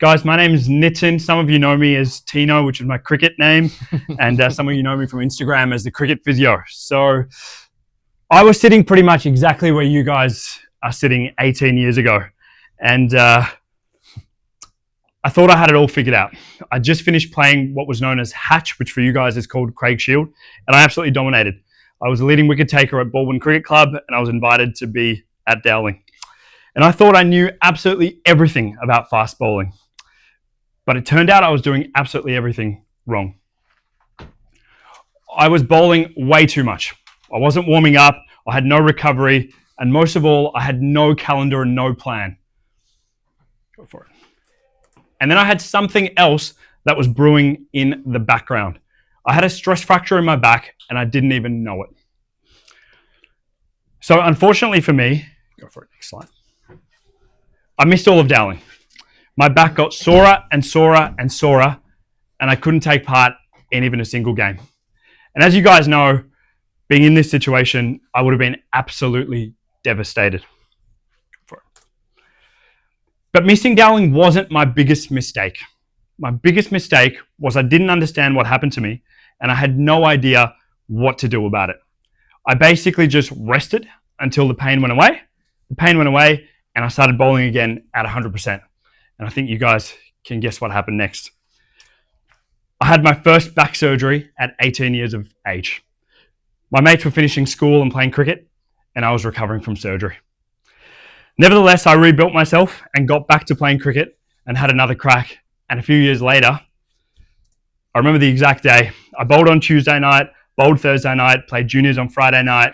Guys, my name is Nitin. Some of you know me as Tino, which is my cricket name, and some of you know me from Instagram as the Cricket Physio. So I was sitting pretty much exactly where you guys are sitting 18 years ago, and I thought I had it all figured out. I just finished playing what was known as Hatch, which for you guys is called Craig Shield, and I absolutely dominated. I was the leading wicket taker at Baldwin Cricket Club, and I was invited to be at Dowling. And I thought I knew absolutely everything about fast bowling. But it turned out I was doing absolutely everything wrong. I was bowling way too much. I wasn't warming up, I had no recovery, and most of all, I had no calendar and no plan. Go for it. And then I had something else that was brewing in the background. I had a stress fracture in my back, and I didn't even know it. So unfortunately for me, go for it, next slide. I missed all of Dowling. My back got sorer and sorer and sorer, and I couldn't take part in even a single game. And as you guys know, being in this situation, I would have been absolutely devastated. But missing Dowling wasn't my biggest mistake. My biggest mistake was I didn't understand what happened to me, and I had no idea what to do about it. I basically just rested until the pain went away. The pain went away, and I started bowling again at 100%. And I think you guys can guess what happened next. I had my first back surgery at 18 years of age. My mates were finishing school and playing cricket, and I was recovering from surgery. Nevertheless, I rebuilt myself and got back to playing cricket and had another crack. And a few years later, I remember the exact day. I bowled on Tuesday night, bowled Thursday night, played juniors on Friday night,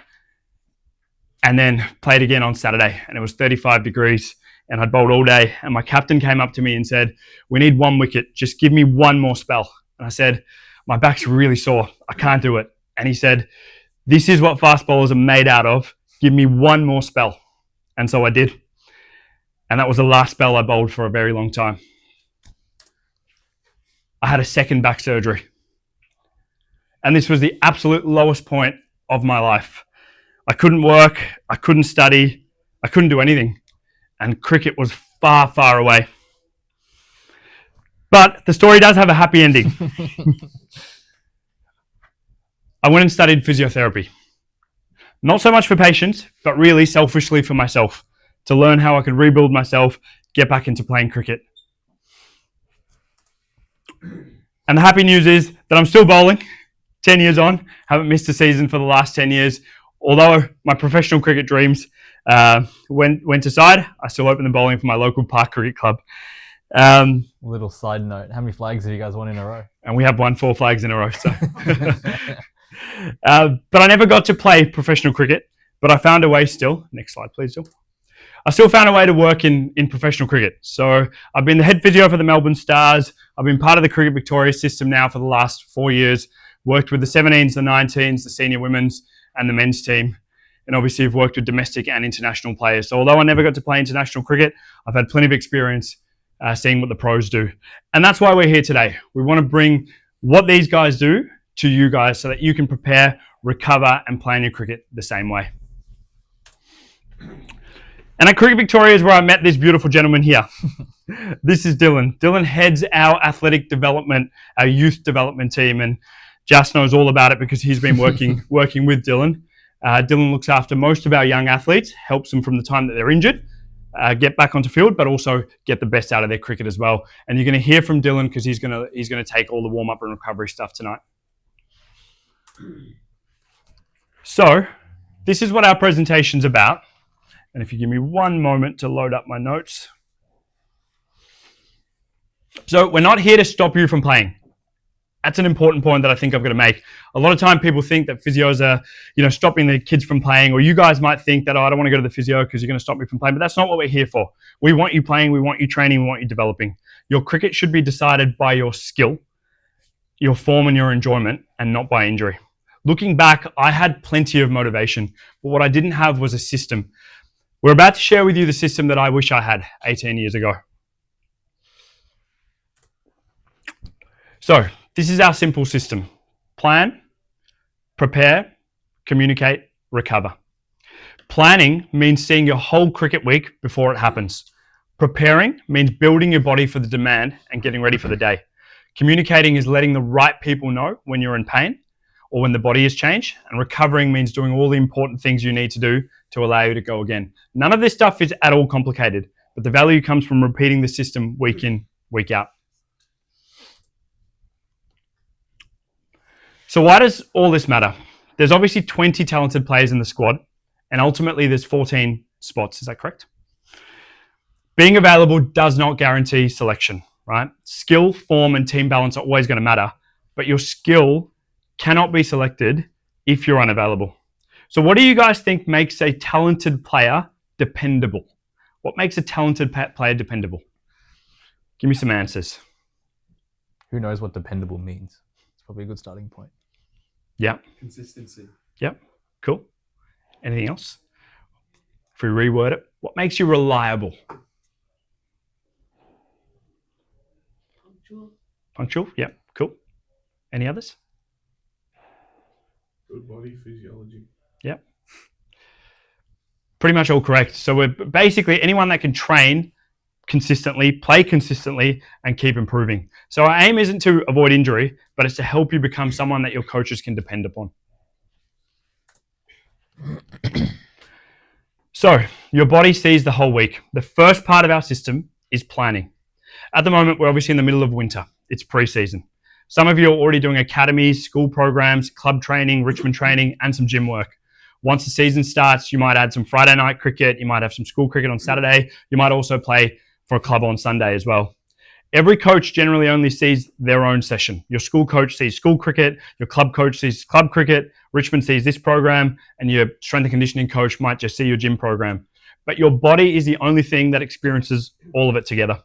and then played again on Saturday. And it was 35 degrees. And I'd bowled all day, and my captain came up to me and said, "We need one wicket, just give me one more spell." And I said, "My back's really sore, I can't do it." And he said, "This is what fast bowlers are made out of, give me one more spell." And so I did. And that was the last spell I bowled for a very long time. I had a second back surgery. And this was the absolute lowest point of my life. I couldn't work, I couldn't study, I couldn't do anything. And cricket was far, far away. But the story does have a happy ending. I went and studied physiotherapy. Not so much for patients, but really selfishly for myself, to learn how I could rebuild myself, get back into playing cricket. And the happy news is that I'm still bowling, 10 years on, haven't missed a season for the last 10 years. Although my professional cricket dreams went aside, I still open the bowling for my local park cricket club. Little side note, how many flags have you guys won in a row? And we have won 4 flags in a row. So. But I never got to play professional cricket, but I found a way still. Next slide, please, Jill. I still found a way to work in professional cricket. So I've been the head physio for the Melbourne Stars. I've been part of the Cricket Victoria system now for the last 4 years. Worked with the 17s, the 19s, the senior women's and the men's team. And obviously I've worked with domestic and international players. So although I never got to play international cricket, I've had plenty of experience seeing what the pros do. And that's why we're here today. We want to bring what these guys do to you guys so that you can prepare, recover, and plan your cricket the same way. And at Cricket Victoria is where I met this beautiful gentleman here. This is Dylan. Dylan heads our athletic development, our youth development team, and Jas knows all about it because he's been working with Dylan. Dylan looks after most of our young athletes, helps them from the time that they're injured, get back onto field, but also get the best out of their cricket as well. And you're going to hear from Dylan because he's going to take all the warm-up and recovery stuff tonight. So this is what our presentation's about. And if you give me one moment to load up my notes. So we're not here to stop you from playing. That's an important point that I think I've got to make. A lot of time people think that physios are, stopping the kids from playing, or you guys might think that, I don't want to go to the physio because you're going to stop me from playing, but that's not what we're here for. We want you playing, we want you training, we want you developing. Your cricket should be decided by your skill, your form and your enjoyment, and not by injury. Looking back, I had plenty of motivation, but what I didn't have was a system. We're about to share with you the system that I wish I had 18 years ago. So, this is our simple system. Plan, prepare, communicate, recover. Planning means seeing your whole cricket week before it happens. Preparing means building your body for the demand and getting ready for the day. Communicating is letting the right people know when you're in pain or when the body has changed. And recovering means doing all the important things you need to do to allow you to go again. None of this stuff is at all complicated, but the value comes from repeating the system week in, week out. So why does all this matter? There's obviously 20 talented players in the squad, and ultimately there's 14 spots. Is that correct? Being available does not guarantee selection, right? Skill, form, and team balance are always going to matter, but your skill cannot be selected if you're unavailable. So what do you guys think makes a talented player dependable? What makes a talented player dependable? Give me some answers. Who knows what dependable means? It's probably a good starting point. Yeah. Consistency. Yep. Cool. Anything else? If we reword it, what makes you reliable? Punctual. Yep. Cool. Any others? Good body physiology. Yep. Pretty much all correct. So we're basically anyone that can train consistently, play consistently, and keep improving. So our aim isn't to avoid injury, but it's to help you become someone that your coaches can depend upon. So your body sees the whole week. The first part of our system is planning. At the moment, we're obviously in the middle of winter. It's pre-season. Some of you are already doing academies, school programs, club training, Richmond training, and some gym work. Once the season starts, you might add some Friday night cricket. You might have some school cricket on Saturday. You might also play for a club on Sunday as well. Every coach generally only sees their own session. Your school coach sees school cricket, your club coach sees club cricket, Richmond sees this program, and your strength and conditioning coach might just see your gym program. But your body is the only thing that experiences all of it together.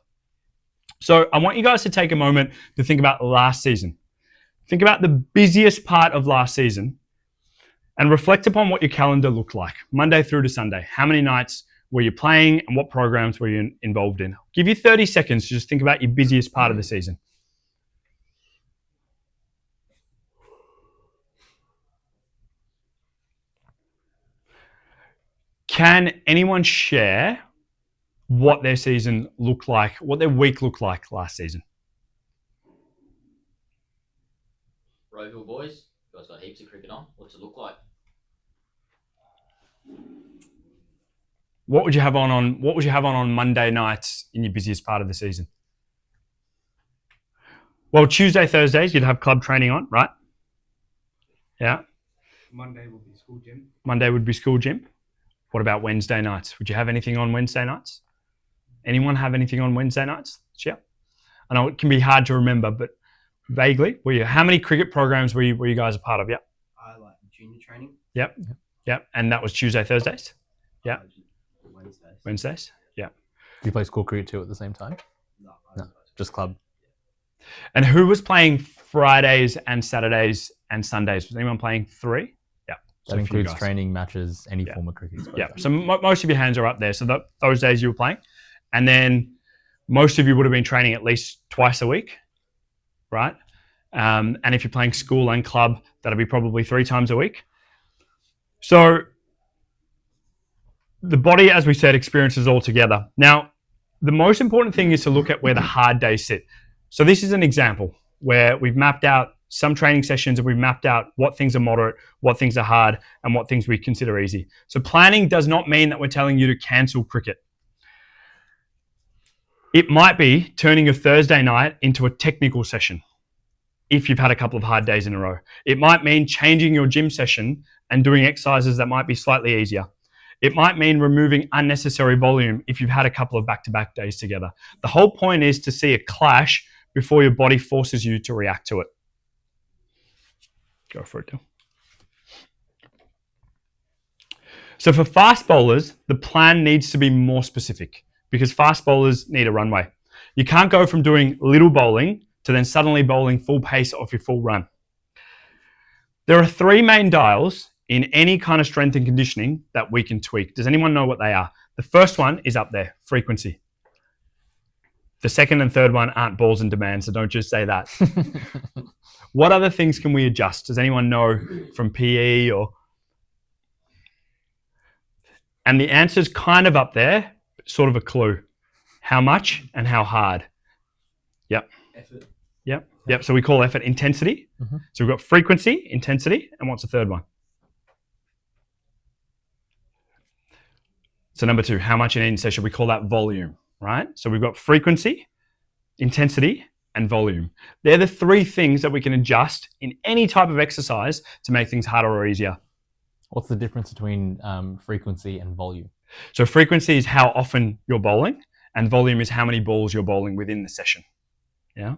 So I want you guys to take a moment to think about last season. Think about the busiest part of last season and reflect upon what your calendar looked like, Monday through to Sunday. How many nights were you playing and what programs were you involved in? I'll give you 30 seconds to just think about your busiest part of the season. Can anyone share what their season looked like, what their week looked like last season? Roeville boys, you guys got heaps of cricket on. What's it look like? What would you have on Monday nights in your busiest part of the season? Well, Tuesday, Thursdays, you'd have club training on, right? Yeah. Monday will be school gym. Monday would be school gym. What about Wednesday nights? Would you have anything on Wednesday nights? Anyone have anything on Wednesday nights? Yeah. I know it can be hard to remember, but vaguely, how many cricket programs were you guys a part of? Yeah. I like junior training. Yep. And that was Tuesday, Thursdays? Yeah. Wednesdays. Yeah. Do you play school cricket too at the same time? No. Just club. And who was playing Fridays and Saturdays and Sundays? Was anyone playing 3? Yeah. That includes training, matches, any form of cricket exposure. Yeah. So most of your hands are up there. So those days you were playing. And then most of you would have been training at least twice a week, right? And if you're playing school and club, that'll be probably 3 times a week. So the body, as we said, experiences all together. Now, the most important thing is to look at where the hard days sit. So this is an example where we've mapped out some training sessions and we've mapped out what things are moderate, what things are hard, and what things we consider easy. So planning does not mean that we're telling you to cancel cricket. It might be turning your Thursday night into a technical session if you've had a couple of hard days in a row. It might mean changing your gym session and doing exercises that might be slightly easier. It might mean removing unnecessary volume if you've had a couple of back-to-back days together. The whole point is to see a clash before your body forces you to react to it. Go for it, Dil. So for fast bowlers, the plan needs to be more specific because fast bowlers need a runway. You can't go from doing little bowling to then suddenly bowling full pace off your full run. There are 3 main dials in any kind of strength and conditioning that we can tweak. Does anyone know what they are? The first one is up there, frequency. The second and third one aren't balls and demands, so don't just say that. What other things can we adjust? Does anyone know from PE or? And the answer's kind of up there, but sort of a clue. How much and how hard? Effort. Yep. So we call effort intensity. Mhm. So we've got frequency, intensity, and what's the third one? So number 2, how much in each session? We call that volume, right? So we've got frequency, intensity, and volume. They're the 3 things that we can adjust in any type of exercise to make things harder or easier. What's the difference between frequency and volume? So frequency is how often you're bowling, and volume is how many balls you're bowling within the session. Yeah.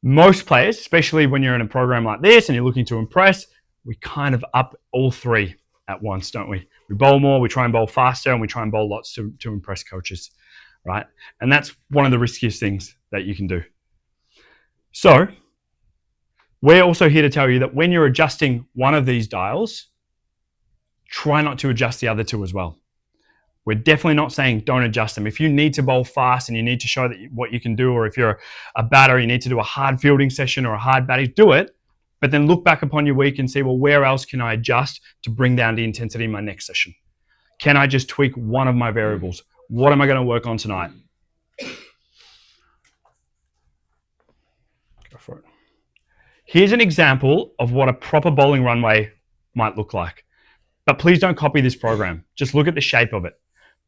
Most players, especially when you're in a program like this and you're looking to impress, we kind of up all 3 at once, don't we? We bowl more, we try and bowl faster, and we try and bowl lots to impress coaches, right? And that's one of the riskiest things that you can do. So we're also here to tell you that when you're adjusting one of these dials, try not to adjust the other 2 as well. We're definitely not saying don't adjust them. If you need to bowl fast and you need to show that what you can do, or if you're a batter, you need to do a hard fielding session or a hard batting, do it. But then look back upon your week and see, well, where else can I adjust to bring down the intensity in my next session? Can I just tweak one of my variables? What am I going to work on tonight? Go for it. Here's an example of what a proper bowling runway might look like. But please don't copy this program. Just look at the shape of it.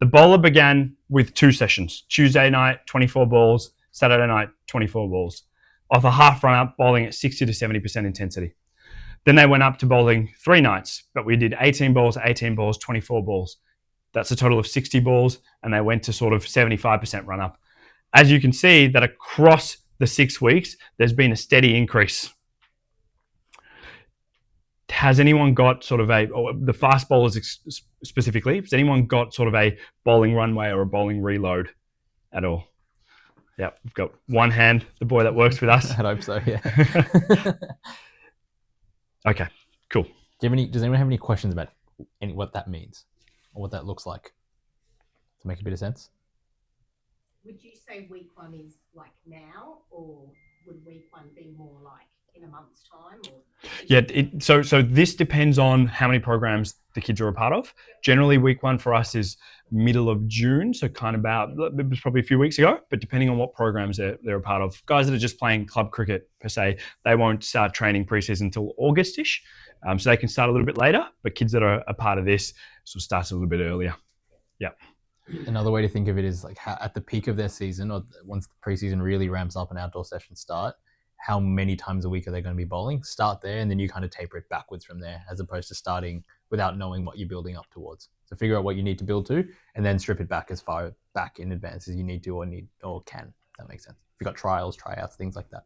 The bowler began with 2 sessions. Tuesday night, 24 balls. Saturday night, 24 balls. Off a half run up, bowling at 60 to 70% intensity. Then they went up to bowling 3 nights, but we did 18 balls, 24 balls. That's a total of 60 balls, and they went to sort of 75% run up. As you can see that across the 6 weeks, there's been a steady increase. Has anyone got sort of the fast bowlers specifically, has anyone got sort of a bowling runway or a bowling reload at all? Yeah, we've got one hand, the boy that works with us. I'd hope so, yeah. Okay, cool. Does anyone have any questions about what that means or what that looks like? To make a bit of sense? Would you say week 1 is like now, or would week 1 be more like in a month's time? Or Yeah, so this depends on how many programs the kids are a part of. Generally, week 1 for us is middle of June, so kind of it was probably a few weeks ago, but depending on what programs they're a part of. Guys that are just playing club cricket per se, they won't start training preseason until August-ish, so they can start a little bit later, but kids that are a part of this sort of starts a little bit earlier. Yeah. Another way to think of it is like at the peak of their season, or once the preseason really ramps up and outdoor sessions start, how many times a week are they going to be bowling? Start there, and then you kind of taper it backwards from there, as opposed to starting without knowing what you're building up towards. So figure out what you need to build to, and then strip it back as far back in advance as you need to or can. If that makes sense. If you've got trials, tryouts, things like that.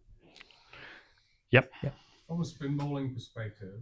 Yep. From a spin bowling perspective,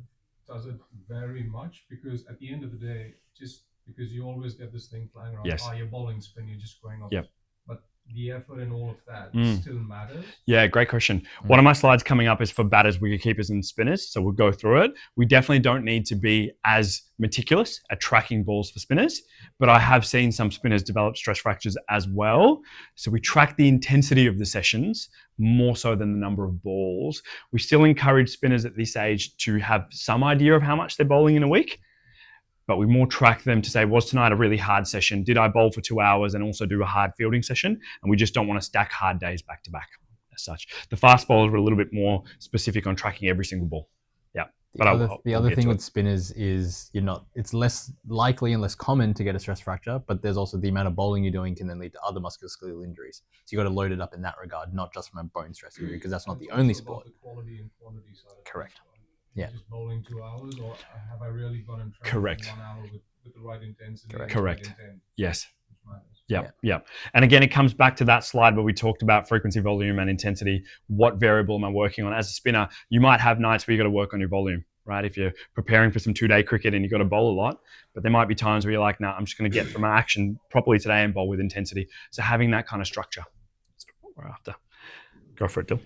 does it vary much? Because at the end of the day, just because you always get this thing flying around, Yes. you're bowling spin, you're just going off. Yep. But the effort and all of that still matters. Yeah, great question. One of my slides coming up is for batters, wicketkeepers, and spinners. So we'll go through it. We definitely don't need to be as meticulous at tracking balls for spinners, but I have seen some spinners develop stress fractures as well. So we track the intensity of the sessions more so than the number of balls. We still encourage spinners at this age to have some idea of how much they're bowling in a week, but we more track them to say, was tonight a really hard session? Did I bowl for 2 hours and also do a hard fielding session? And we just don't want to stack hard days back to back as such. The fast bowlers were a little bit more specific on tracking every single ball. Yeah. The other thing with spinners is it's less likely and less common to get a stress fracture, but there's also the amount of bowling you're doing can then lead to other musculoskeletal injuries. So you got to load it up in that regard, not just from a bone stress injury, because that's not the only sport. The quality and quantity side of Correct. things, right? Yeah. Just bowling 2 hours, or have I really gone and trained Correct. 1 hour with the right intensity? Correct. and the right Correct. intent, Yes. which matters. Yep. And again, it comes back to that slide where we talked about frequency, volume, and intensity. What variable am I working on? As a spinner, you might have nights where you got to work on your volume, right? If you're preparing for some 2-day cricket and you've got to bowl a lot, but there might be times where you're like, no, I'm just going to get through my action properly today and bowl with intensity. So having that kind of structure. That's what we're after. Go for it, Dill.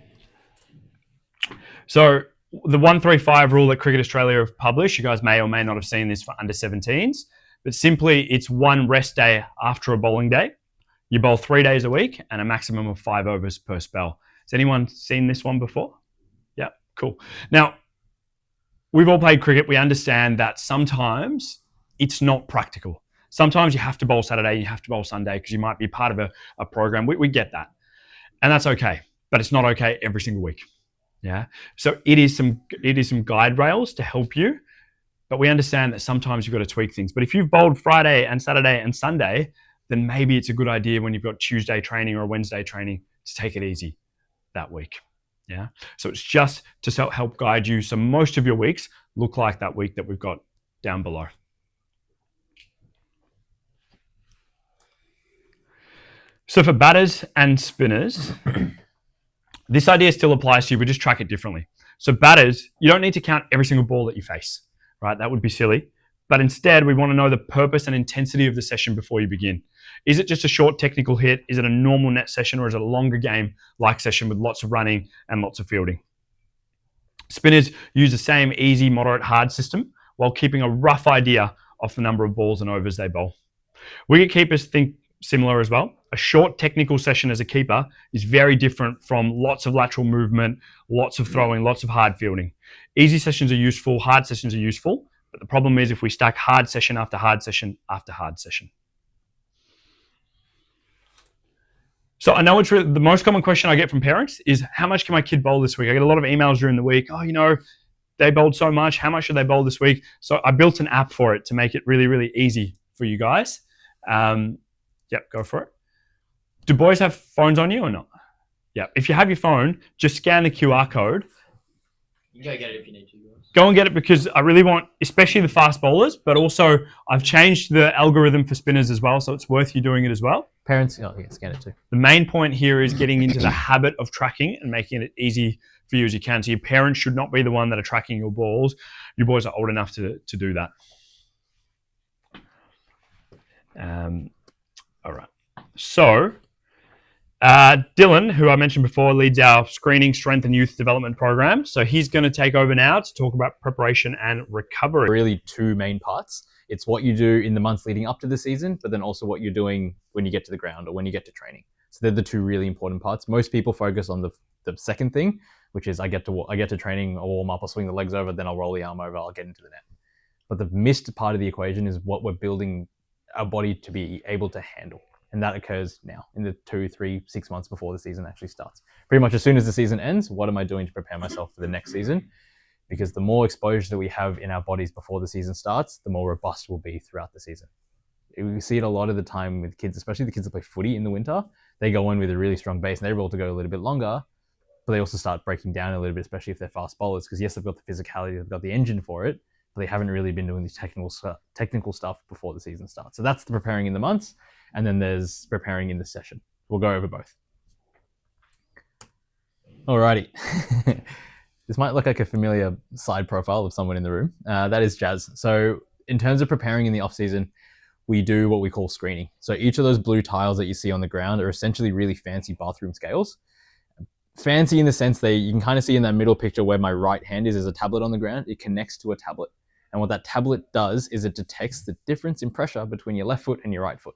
So the 135 rule that Cricket Australia have published, you guys may or may not have seen this for under 17s, but simply it's 1 rest day after a bowling day. You bowl 3 days a week and a maximum of 5 overs per spell. Has anyone seen this one before? Yeah, cool. Now, we've all played cricket. We understand that sometimes it's not practical. Sometimes you have to bowl Saturday, you have to bowl Sunday because you might be part of a program. We get that. And that's okay, but it's not okay every single week. Yeah. So it is some guide rails to help you, but we understand that sometimes you've got to tweak things. But if you've bowled Friday and Saturday and Sunday, then maybe it's a good idea when you've got Tuesday training or Wednesday training to take it easy that week. Yeah. So it's just to help guide you so most of your weeks look like that week that we've got down below. So for batters and spinners, this idea still applies to you, we just track it differently. So batters, you don't need to count every single ball that you face, right? That would be silly. But instead, we want to know the purpose and intensity of the session before you begin. Is it just a short technical hit? Is it a normal net session, or is it a longer game-like session with lots of running and lots of fielding? Spinners use the same easy, moderate, hard system while keeping a rough idea of the number of balls and overs they bowl. Wicket keepers think similar as well. A short technical session as a keeper is very different from lots of lateral movement, lots of throwing, lots of hard fielding. Easy sessions are useful, hard sessions are useful, but the problem is if we stack hard session after hard session after hard session. So I know it's really, the most common question I get from parents is, how much can my kid bowl this week? I get a lot of emails during the week. Oh, you know, they bowled so much. How much should they bowl this week? So I built an app for it to make it really, really easy for you guys. Yep, go for it. Do boys have phones on you or not? Yeah, if you have your phone, just scan the QR code. You can go get it if you need to, guys. Go and get it, because I really want, especially the fast bowlers, but also I've changed the algorithm for spinners as well, so it's worth you doing it as well. Parents, oh yeah, scan it too. The main point here is getting into the habit of tracking and making it easy for you as you can. So your parents should not be the one that are tracking your balls. Your boys are old enough to do that. All right. So Dylan, who I mentioned before, leads our screening, strength and youth development program. So he's going to take over now to talk about preparation and recovery. Really two main parts. It's what you do in the months leading up to the season, but then also what you're doing when you get to the ground or when you get to training. So they're the two really important parts. Most people focus on the second thing, which is I get to training, I'll warm up, I'll swing the legs over, then I'll roll the arm over, I'll get into the net. But the missed part of the equation is what we're building our body to be able to handle. And that occurs now in the 2, 3, 6 months before the season actually starts. Pretty much as soon as the season ends, what am I doing to prepare myself for the next season? Because the more exposure that we have in our bodies before the season starts, the more robust we'll be throughout the season. We see it a lot of the time with kids, especially the kids that play footy in the winter. They go in with a really strong base and they're able to go a little bit longer, but they also start breaking down a little bit, especially if they're fast bowlers, because yes, they've got the physicality, they've got the engine for it, but they haven't really been doing the technical stuff before the season starts. So that's the preparing in the months. And then there's preparing in the session. We'll go over both. Alrighty. This might look like a familiar side profile of someone in the room. That is Jazz. So in terms of preparing in the off season, we do what we call screening. So each of those blue tiles that you see on the ground are essentially really fancy bathroom scales. Fancy in the sense that you can kind of see in that middle picture where my right hand is a tablet on the ground. It connects to a tablet. And what that tablet does is it detects the difference in pressure between your left foot and your right foot.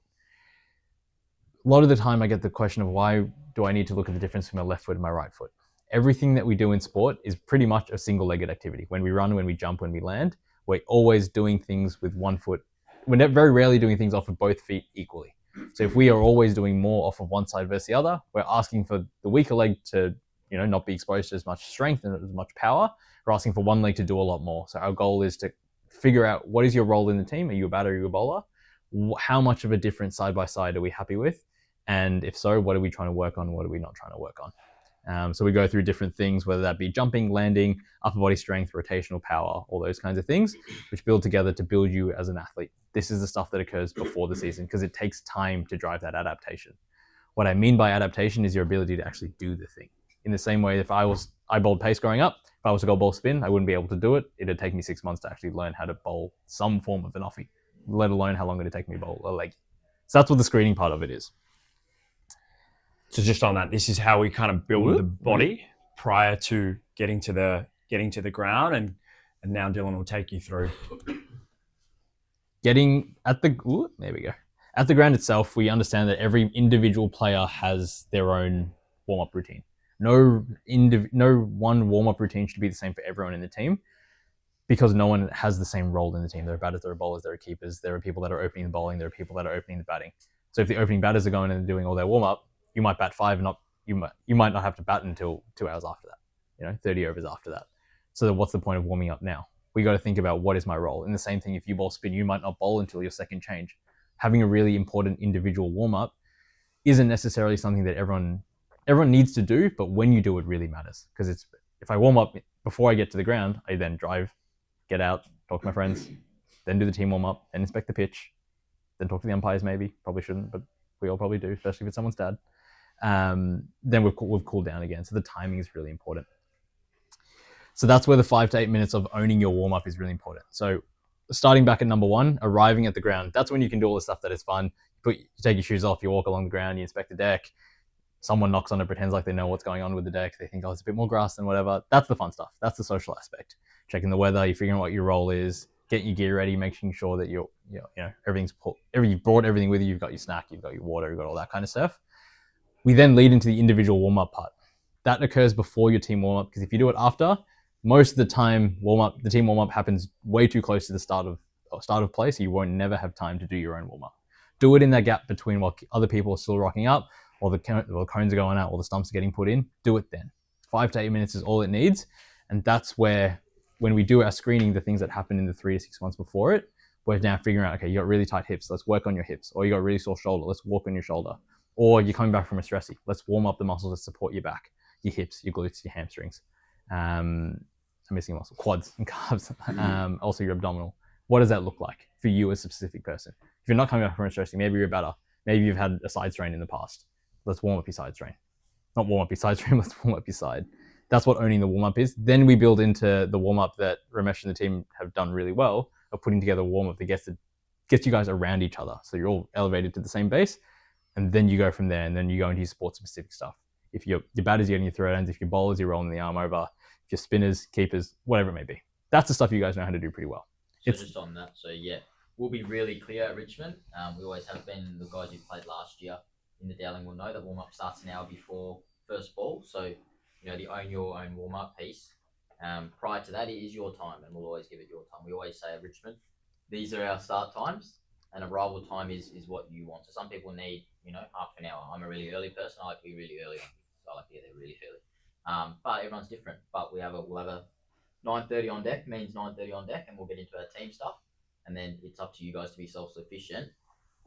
A lot of the time I get the question of why do I need to look at the difference between my left foot and my right foot? Everything that we do in sport is pretty much a single-legged activity. When we run, when we jump, when we land, we're always doing things with one foot. We're very rarely doing things off of both feet equally. So if we are always doing more off of one side versus the other, we're asking for the weaker leg to, not be exposed to as much strength and as much power. We're asking for one leg to do a lot more. So our goal is to figure out what is your role in the team. Are you a batter? Are you a bowler? How much of a difference side by side are we happy with? And if so, what are we trying to work on? What are we not trying to work on? So we go through different things, whether that be jumping, landing, upper body strength, rotational power, all those kinds of things, which build together to build you as an athlete. This is the stuff that occurs before the season because it takes time to drive that adaptation. What I mean by adaptation is your ability to actually do the thing. In the same way, if I bowled pace growing up, if I was to go bowl spin, I wouldn't be able to do it. It'd take me 6 months to actually learn how to bowl some form of an offie, let alone how long it'd take me to bowl a leg. So that's what the screening part of it is. So just on that, this is how we kind of build the body prior to getting to the ground, and now Dylan will take you through. Getting at the there we go. At the ground itself, we understand that every individual player has their own warm-up routine. No one warm-up routine should be the same for everyone in the team. because no one has the same role in the team. There are batters, there are bowlers, there are keepers, there are people that are opening the bowling, there are people that are opening the batting. So if the opening batters are going and doing all their warm up, you might bat 5 and not you might not have to bat until 2 hours after that. 30 overs after that. So what's the point of warming up now? We got to think about what is my role. And the same thing, if you bowl spin, you might not bowl until your second change. Having a really important individual warm up isn't necessarily something that everyone needs to do, but when you do, it really matters. Because if I warm up before I get to the ground, I then drive, get out, talk to my friends, then do the team warm up, then inspect the pitch, then talk to the umpires maybe. Probably shouldn't, but we all probably do, especially if it's someone's dad. Then we've cooled down again. So the timing is really important. So that's where the 5 to 8 minutes of owning your warm up is really important. So starting back at number 1, arriving at the ground, that's when you can do all the stuff that is fun. You take your shoes off, you walk along the ground, you inspect the deck. Someone knocks on it, pretends like they know what's going on with the deck. They think, oh, it's a bit more grass than whatever. That's the fun stuff. That's the social aspect. Checking the weather, you're figuring out what your role is, getting your gear ready, making sure that you've brought everything with you. You've got your snack, you've got your water, you've got all that kind of stuff. We then lead into the individual warm-up part. That occurs before your team warm-up, because if you do it after, most of the time the team warm-up happens way too close to the start of play, so you won't never have time to do your own warm-up. Do it in that gap between while other people are still rocking up, or the cones are going out, or the stumps are getting put in. Do it then. 5 to 8 minutes is all it needs, and that's where, when we do our screening, the things that happen in the 3 to 6 months before it, we're now figuring out, okay, you got really tight hips, let's work on your hips, or you got really sore shoulder, let's walk on your shoulder, or you're coming back from a stressy, let's warm up the muscles that support your back, your hips, your glutes, your hamstrings. I'm missing a muscle, quads and calves, also your abdominal. What does that look like for you as a specific person? If you're not coming back from a stressy, maybe you're better. Maybe you've had a side strain in the past. Let's warm up your side strain. Not warm up your side strain, let's warm up your side. That's what owning the warm-up is. Then we build into the warm-up that Ramesh and the team have done really well of putting together a warm-up that gets you guys around each other. So you're all elevated to the same base, and then you go from there, and then you go into your sport-specific stuff. If your batters, you're getting your throw ends. If your bowlers, you're rolling the arm over. If you're spinners, keepers, whatever it may be. That's the stuff you guys know how to do pretty well. So just on that, we'll be really clear at Richmond. We always have been. The guys who played last year in the Dowling will know that warm-up starts an hour before first ball. So, the own your own warm-up piece. Prior to that, it is your time, and we'll always give it your time. We always say at Richmond, these are our start times, and arrival time is what you want. So some people need, half an hour. I'm a really early person. I like to be really early. So I like to get there really early. But everyone's different. But we'll have a 9:30 on deck, means 9:30 on deck, and we'll get into our team stuff. And then it's up to you guys to be self-sufficient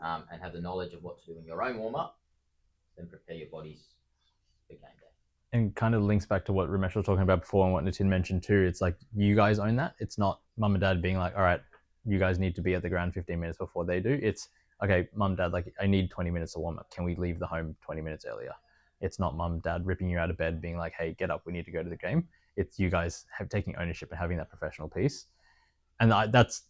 and have the knowledge of what to do in your own warm-up, then prepare your bodies for game day. And kind of links back to what Ramesh was talking about before and what Nitin mentioned too. It's like you guys own that. It's not mum and dad being like, all right, you guys need to be at the ground 15 minutes before they do. It's, okay, mum, dad, like I need 20 minutes to warm up. Can we leave the home 20 minutes earlier? It's not mum, dad ripping you out of bed being like, hey, get up, we need to go to the game. It's you guys taking ownership and having that professional piece. And that's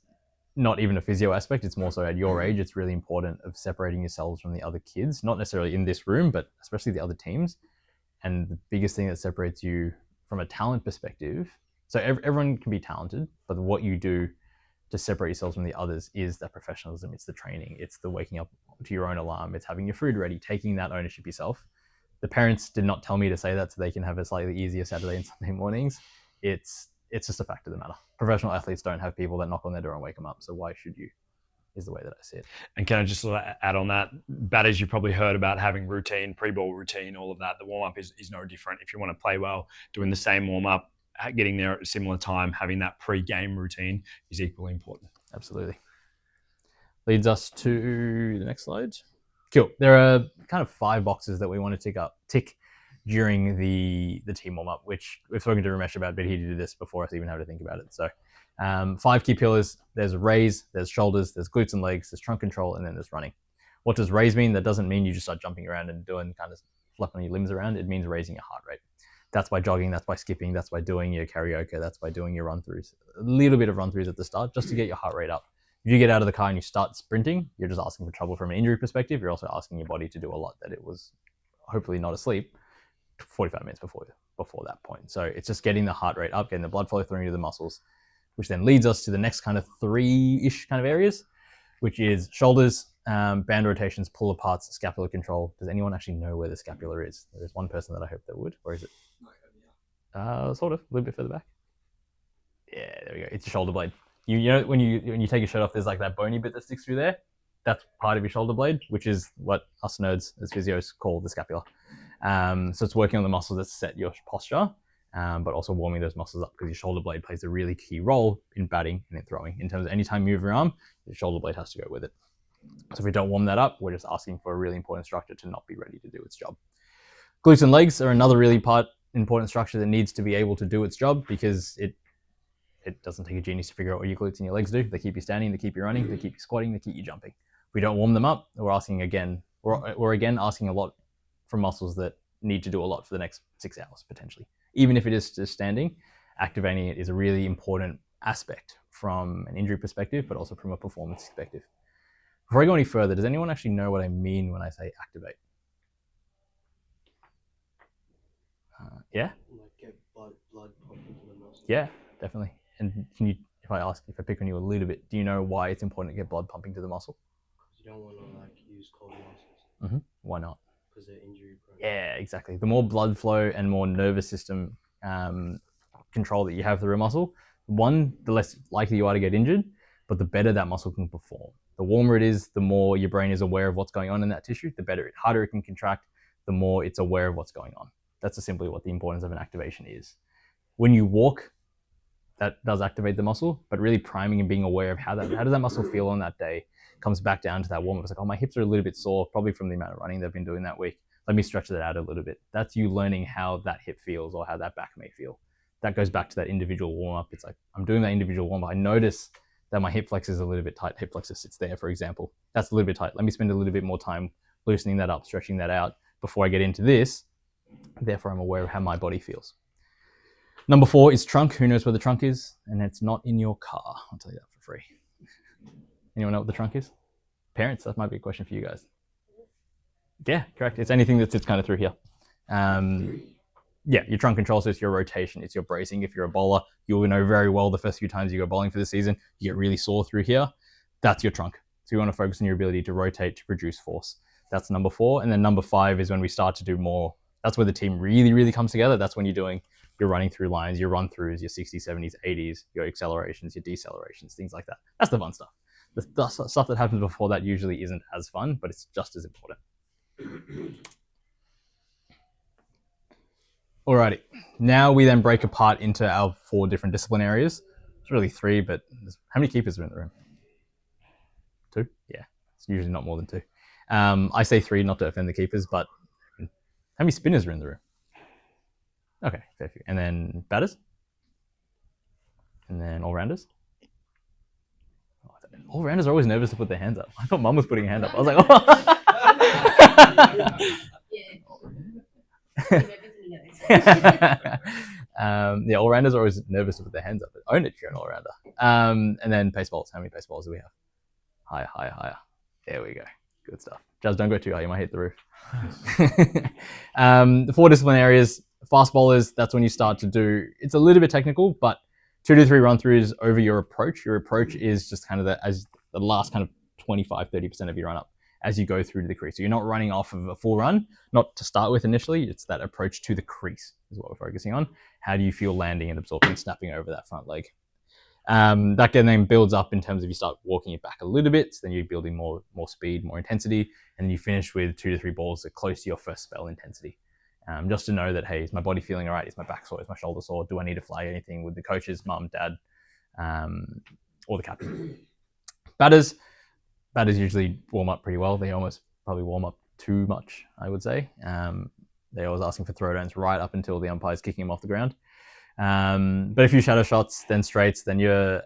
not even a physio aspect. It's more so at your age, it's really important of separating yourselves from the other kids, not necessarily in this room, but especially the other teams. And the biggest thing that separates you from a talent perspective, so everyone can be talented, but what you do to separate yourselves from the others is that professionalism. It's the training, it's the waking up to your own alarm, it's having your food ready, taking that ownership yourself. The parents did not tell me to say that so they can have a slightly easier Saturday and Sunday mornings. It's just a fact of the matter. Professional athletes don't have people that knock on their door and wake them up, so why should you? Is the way that I see it. And can I just add on that? Batters, you probably heard about having routine, pre-ball routine, all of that. The warm-up is no different. If you want to play well, doing the same warm-up, getting there at a similar time, having that pre-game routine is equally important. Absolutely. Leads us to the next slide. Cool. There are kind of 5 boxes that we want to tick during the team warm-up, which we've spoken to Ramesh about, but he did this before us even having to think about it. So 5 key pillars. There's raise, there's shoulders, there's glutes and legs, there's trunk control, and then there's running. What does raise mean? That doesn't mean you just start jumping around and doing kind of flapping your limbs around. It means raising your heart rate. That's by jogging, that's by skipping, that's by doing your karaoke, that's by doing your run-throughs. A little bit of run-throughs at the start just to get your heart rate up. If you get out of the car and you start sprinting, you're just asking for trouble from an injury perspective. You're also asking your body to do a lot that it was hopefully not asleep 45 minutes before that point. So it's just getting the heart rate up, getting the blood flow through into the muscles, which then leads us to the next kind of 3-ish kind of areas, which is shoulders, band rotations, pull aparts, scapular control. Does anyone actually know where the scapula is? There's one person that I hope that would. Where is it? Sort of, a little bit further back. Yeah, there we go. It's your shoulder blade. You know when you take your shirt off, there's like that bony bit that sticks through there. That's part of your shoulder blade, which is what us nerds as physios call the scapula. So it's working on the muscles that set your posture, but also warming those muscles up because your shoulder blade plays a really key role in batting and in throwing. In terms of anytime you move your arm, your shoulder blade has to go with it. So if we don't warm that up, we're just asking for a really important structure to not be ready to do its job. Glutes and legs are another really important structure that needs to be able to do its job because it doesn't take a genius to figure out what your glutes and your legs do. They keep you standing, they keep you running, they keep you squatting, they keep you jumping. If we don't warm them up, we're asking again asking a lot from muscles that need to do a lot for the next 6 hours potentially. Even if it is just standing, activating it is a really important aspect from an injury perspective, but also from a performance perspective. Before I go any further, does anyone actually know what I mean when I say activate? Yeah? Like get blood pumping to the muscle. Yeah, definitely. And if I pick on you a little bit, do you know why it's important to get blood pumping to the muscle? Because you don't want to like use cold muscles. Why not? Because they're injury prone. Yeah, exactly. The more blood flow and more nervous system control that you have through a muscle, the less likely you are to get injured, but the better that muscle can perform. The warmer it is, the more your brain is aware of what's going on in that tissue, the harder it can contract, the more it's aware of what's going on. That's simply what the importance of an activation is. When you walk, that does activate the muscle, but really priming and being aware of how does that muscle feel on that day comes back down to that warm up. It's like, oh, my hips are a little bit sore, probably from the amount of running they've been doing that week. Let me stretch that out a little bit. That's you learning how that hip feels or how that back may feel. That goes back to that individual warm up. It's like, I'm doing that individual warm up. I notice that my hip flexor is a little bit tight. Hip flexor sits there, for example. That's a little bit tight. Let me spend a little bit more time loosening that up, stretching that out before I get into this. Therefore, I'm aware of how my body feels. Number 4 is trunk. Who knows where the trunk is? And it's not in your car. I'll tell you that for free. Anyone know what the trunk is? Parents, that might be a question for you guys. Yeah, correct. It's anything that sits kind of through here. Yeah, your trunk control, so it's your rotation, it's your bracing. If you're a bowler, you'll know very well the first few times you go bowling for the season, you get really sore through here. That's your trunk. So you want to focus on your ability to rotate, to produce force. That's number 4. And then number 5 is when we start to do more. That's where the team really, really comes together. That's when you're doing your running through lines, your run throughs, your 60s, 70s, 80s, your accelerations, your decelerations, things like that. That's the fun stuff. The stuff that happens before that usually isn't as fun, but it's just as important. Alrighty, now we then break apart into our 4 different discipline areas. It's really 3, but how many keepers are in the room? 2? Yeah, it's usually not more than 2. I say 3 not to offend the keepers, but how many spinners are in the room? Okay, fair few. And then batters? And then all-rounders? All-rounders are always nervous to put their hands up. I thought Mum was putting her hand up. I was like, oh. Yeah, all-rounders are always nervous to put their hands up. But own it if you're an all-rounder. And then pace bowls. How many pace bowls do we have? Higher, higher, higher. There we go. Good stuff. Jazz, don't go too high. You might hit the roof. The 4 discipline areas. Fast bowlers, that's when you start to do, it's a little bit technical, but 2 to 3 run-throughs over your approach. Your approach is just kind of the last kind of 25-30% of your run-up as you go through to the crease. So you're not running off of a full run, not to start with initially. It's that approach to the crease is what we're focusing on. How do you feel landing and absorbing, snapping over that front leg? That then builds up in terms of you start walking it back a little bit, so then you're building more speed, more intensity, and you finish with 2 to 3 balls that are close to your first spell intensity. Just to know that, hey, is my body feeling all right? Is my back sore? Is my shoulder sore? Do I need to flag anything with the coaches, mum, dad, or the captain? Batters usually warm up pretty well. They almost probably warm up too much, I would say. They're always asking for throwdowns right up until the umpire's kicking them off the ground. But a few shadow shots, then straights, then your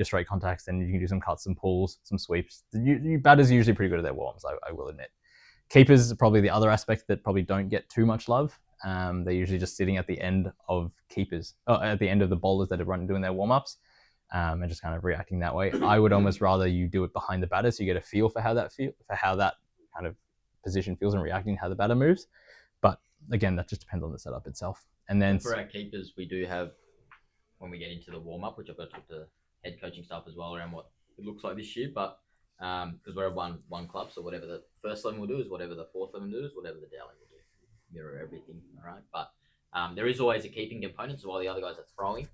straight contacts, then you can do some cuts, some pulls, some sweeps. Batters are usually pretty good at their warms, I will admit. Keepers are probably the other aspect that probably don't get too much love. They're usually just sitting at the end of at the end of the bowlers that are doing their warm-ups, and just kind of reacting that way. I would almost rather you do it behind the batter so you get a feel for how that kind of position feels and reacting how the batter moves. But again, that just depends on the setup itself. And then for our keepers, we do have, when we get into the warm-up, which I've got to talk to head coaching staff as well around what it looks like this year, but because we're one club, so whatever the first 11 will do is whatever the fourth 11 do is whatever the Dowling will do. Mirror everything, all right? But there is always a keeping component, so while the other guys are throwing,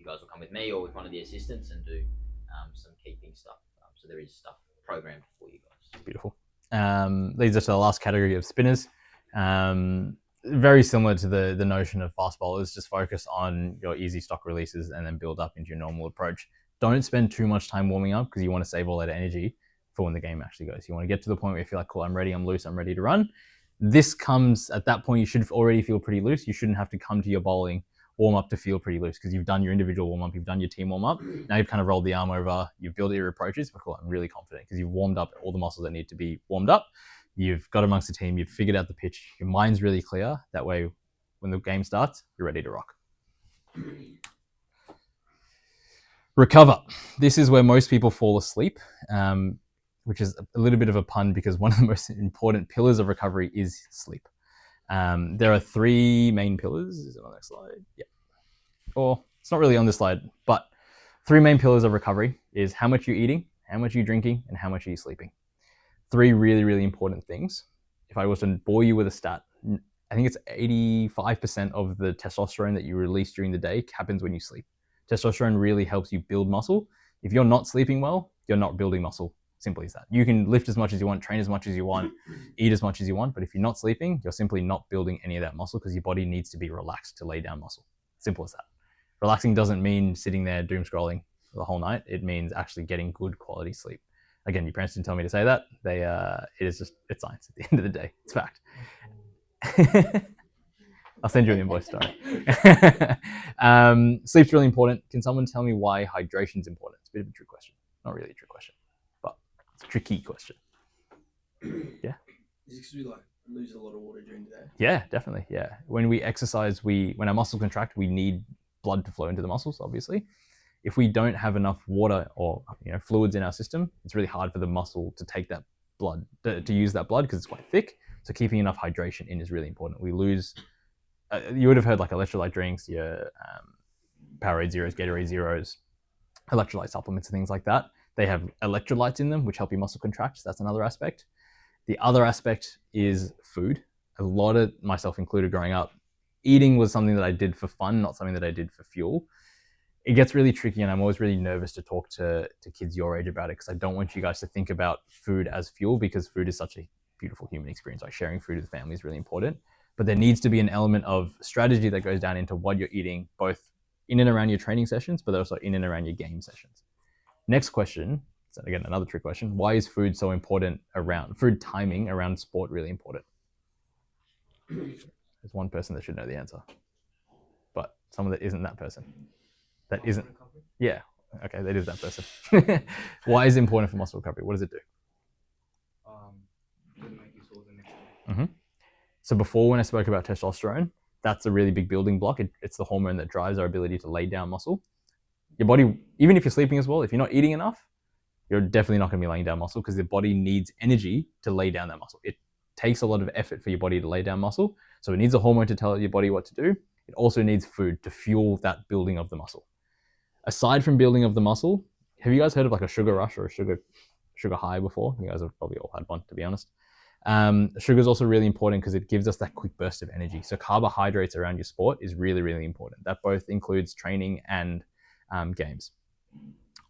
you guys will come with me or with one of the assistants and do some keeping stuff. So there is stuff programmed for you guys. Beautiful. Leads us to the last category of spinners. Very similar to the notion of fast bowlers, just focus on your easy stock releases and then build up into your normal approach. Don't spend too much time warming up because you want to save all that energy for when the game actually goes. You want to get to the point where you feel like, cool, I'm ready, I'm loose, I'm ready to run. This comes at that point, you should already feel pretty loose. You shouldn't have to come to your bowling warm up to feel pretty loose because you've done your individual warm up, you've done your team warm up. Now you've kind of rolled the arm over, you've built your approaches, but cool, I'm really confident because you've warmed up all the muscles that need to be warmed up. You've got amongst the team, you've figured out the pitch, your mind's really clear. That way, when the game starts, you're ready to rock. Recover. This is where most people fall asleep, which is a little bit of a pun because one of the most important pillars of recovery is sleep. There are three main pillars. Is it on the next slide? Yeah. Or it's not really on this slide, but three main pillars of recovery is how much you're eating, how much you're drinking, and how much are you sleeping. Three really, really important things. If I was to bore you with a stat, I think it's 85% of the testosterone that you release during the day happens when you sleep. Testosterone really helps you build muscle. If you're not sleeping well, you're not building muscle. Simple as that. You can lift as much as you want, train as much as you want, eat as much as you want, but if you're not sleeping, you're simply not building any of that muscle because your body needs to be relaxed to lay down muscle. Simple as that. Relaxing doesn't mean sitting there doom scrolling the whole night. It means actually getting good quality sleep. Again, your parents didn't tell me to say that. It's science at the end of the day. It's fact. I'll send you an invoice, sorry. Sleep's really important. Can someone tell me why hydration's important? It's a bit of a trick question. Not really a trick question, but it's a tricky question. Yeah? Is it because we lose a lot of water during the day? Yeah, definitely. Yeah. When we exercise, when our muscles contract, we need blood to flow into the muscles, obviously. If we don't have enough water or fluids in our system, it's really hard for the muscle to take that blood, to use that blood because it's quite thick. So keeping enough hydration in is really important. We lose, you would have heard like electrolyte drinks, your Powerade Zeros, Gatorade Zeros, electrolyte supplements and things like that. They have electrolytes in them, which help your muscle contract. So that's another aspect. The other aspect is food. A lot of, myself included growing up, eating was something that I did for fun, not something that I did for fuel. It gets really tricky and I'm always really nervous to talk to kids your age about it because I don't want you guys to think about food as fuel because food is such a beautiful human experience. Like sharing food with family is really important, but there needs to be an element of strategy that goes down into what you're eating, both in and around your training sessions, but also in and around your game sessions. Next question, so again, another trick question. Why is food so important food timing around sport really important? There's one person that should know the answer, but someone that isn't that person. That isn't, yeah, okay, that is that person. Why is it important for muscle recovery? What does it do? Make you sore the next day. So before when I spoke about testosterone, that's a really big building block. It's the hormone that drives our ability to lay down muscle. Your body, even if you're sleeping as well, if you're not eating enough, you're definitely not going to be laying down muscle because the body needs energy to lay down that muscle. It takes a lot of effort for your body to lay down muscle. So it needs a hormone to tell your body what to do. It also needs food to fuel that building of the muscle. Aside from building of the muscle, have you guys heard of like a sugar rush or a sugar high before? You guys have probably all had one, to be honest. Sugar is also really important because it gives us that quick burst of energy. So carbohydrates around your sport is really, really important. That both includes training and games.